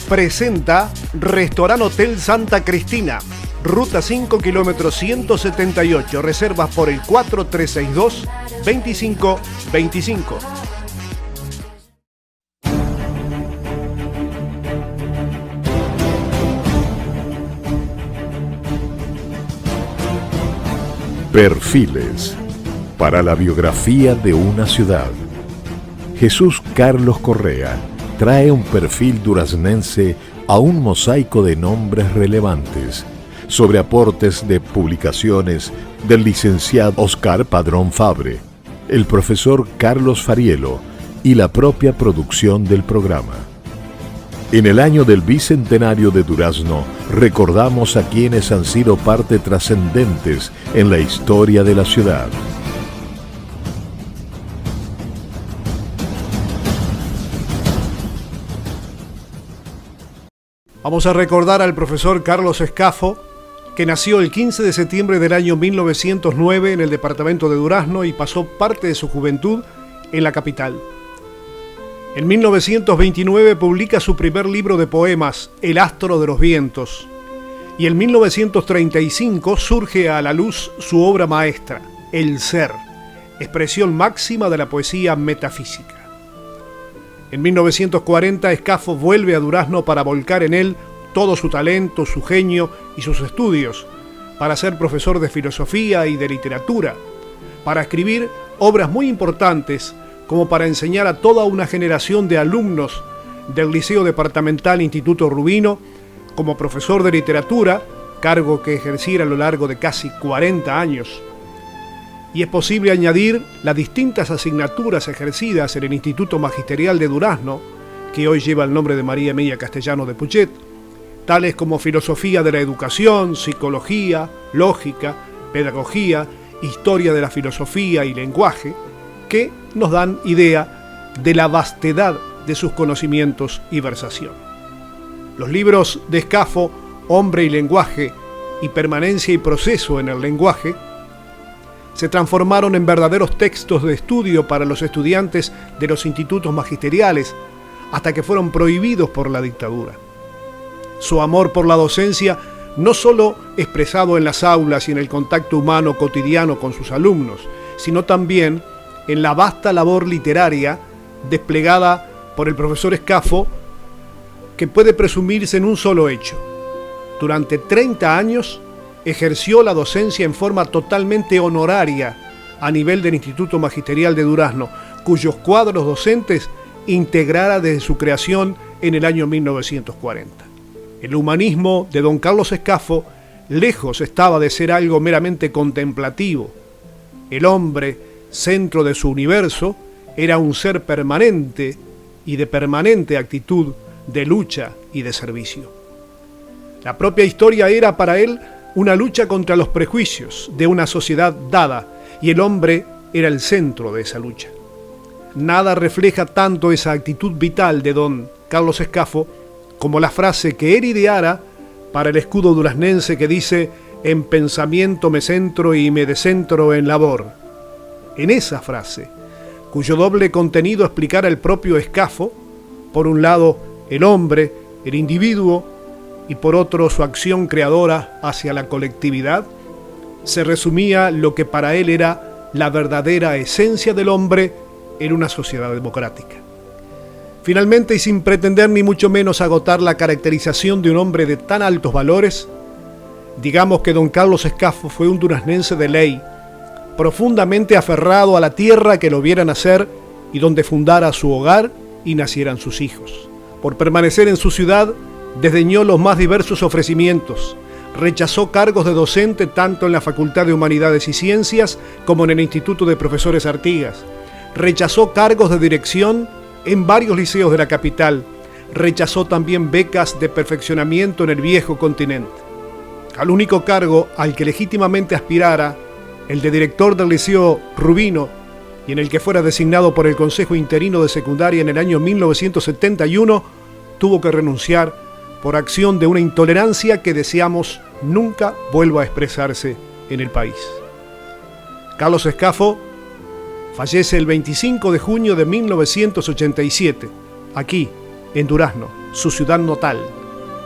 presenta Restaurant Hotel Santa Cristina, Ruta 5, kilómetro 178, reservas por el 4362-2525. Perfiles para la biografía de una ciudad. Jesús Carlos Correa trae un perfil duraznense a un mosaico de nombres relevantes, sobre aportes de publicaciones del licenciado Oscar Padrón Fabre, el profesor Carlos Farielo y la propia producción del programa. En el año del bicentenario de Durazno, recordamos a quienes han sido parte trascendentes en la historia de la ciudad. Vamos a recordar al profesor Carlos Escafo, que nació el 15 de septiembre del año 1909 en el departamento de Durazno y pasó parte de su juventud en la capital. En 1929 publica su primer libro de poemas, El astro de los vientos, y en 1935 surge a la luz su obra maestra, El ser, expresión máxima de la poesía metafísica. En 1940 Escafo vuelve a Durazno para volcar en él todo su talento, su genio y sus estudios, para ser profesor de filosofía y de literatura, para escribir obras muy importantes como para enseñar a toda una generación de alumnos del Liceo Departamental Instituto Rubino, como profesor de literatura, cargo que ejerciera a lo largo de casi 40 años. Y es posible añadir las distintas asignaturas ejercidas en el Instituto Magisterial de Durazno, que hoy lleva el nombre de María Emilia Castellano de Puchet, tales como filosofía de la educación, psicología, lógica, pedagogía, historia de la filosofía y lenguaje, que nos dan idea de la vastedad de sus conocimientos y versación. Los libros de Escafo, Hombre y lenguaje, y Permanencia y proceso en el lenguaje, se transformaron en verdaderos textos de estudio para los estudiantes de los institutos magisteriales, hasta que fueron prohibidos por la dictadura. Su amor por la docencia, no solo expresado en las aulas y en el contacto humano cotidiano con sus alumnos, sino también en la vasta labor literaria desplegada por el profesor Escafo, que puede presumirse en un solo hecho. Durante 30 años ejerció la docencia en forma totalmente honoraria a nivel del Instituto Magisterial de Durazno, cuyos cuadros docentes integrara desde su creación en el año 1940. El humanismo de don Carlos Escafo lejos estaba de ser algo meramente contemplativo. El hombre, centro de su universo, era un ser permanente y de permanente actitud de lucha y de servicio. La propia historia era para él una lucha contra los prejuicios de una sociedad dada, y el hombre era el centro de esa lucha. Nada refleja tanto esa actitud vital de don Carlos Escafo como la frase que él ideara para el escudo duraznense que dice: en pensamiento me centro y me descentro en labor. En esa frase, cuyo doble contenido explicara el propio Escafo, por un lado el hombre, el individuo, y por otro su acción creadora hacia la colectividad, se resumía lo que para él era la verdadera esencia del hombre en una sociedad democrática. Finalmente, y sin pretender ni mucho menos agotar la caracterización de un hombre de tan altos valores, digamos que don Carlos Escafo fue un duraznense de ley, profundamente aferrado a la tierra que lo viera nacer y donde fundara su hogar y nacieran sus hijos. Por permanecer en su ciudad, desdeñó los más diversos ofrecimientos, rechazó cargos de docente tanto en la Facultad de Humanidades y Ciencias como en el Instituto de Profesores Artigas, rechazó cargos de dirección en varios liceos de la capital, rechazó también becas de perfeccionamiento en el viejo continente. Al único cargo al que legítimamente aspirara, el de director del Liceo Rubino, y en el que fuera designado por el Consejo Interino de Secundaria en el año 1971, tuvo que renunciar por acción de una intolerancia que deseamos nunca vuelva a expresarse en el país. Carlos Escafo fallece el 25 de junio de 1987, aquí, en Durazno, su ciudad natal,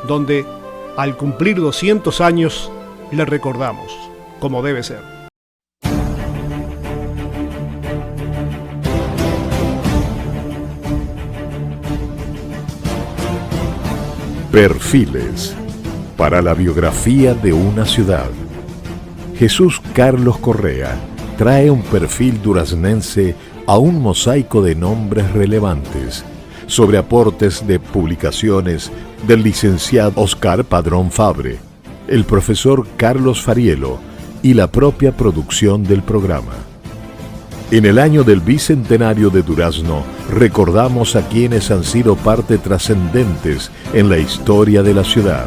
donde al cumplir 200 años le recordamos, como debe ser. Perfiles para la biografía de una ciudad. Jesús Carlos Correa trae un perfil duraznense a un mosaico de nombres relevantes, sobre aportes de publicaciones del licenciado Oscar Padrón Fabre, el profesor Carlos Farielo y la propia producción del programa. En el año del bicentenario de Durazno, recordamos a quienes han sido parte trascendentes en la historia de la ciudad.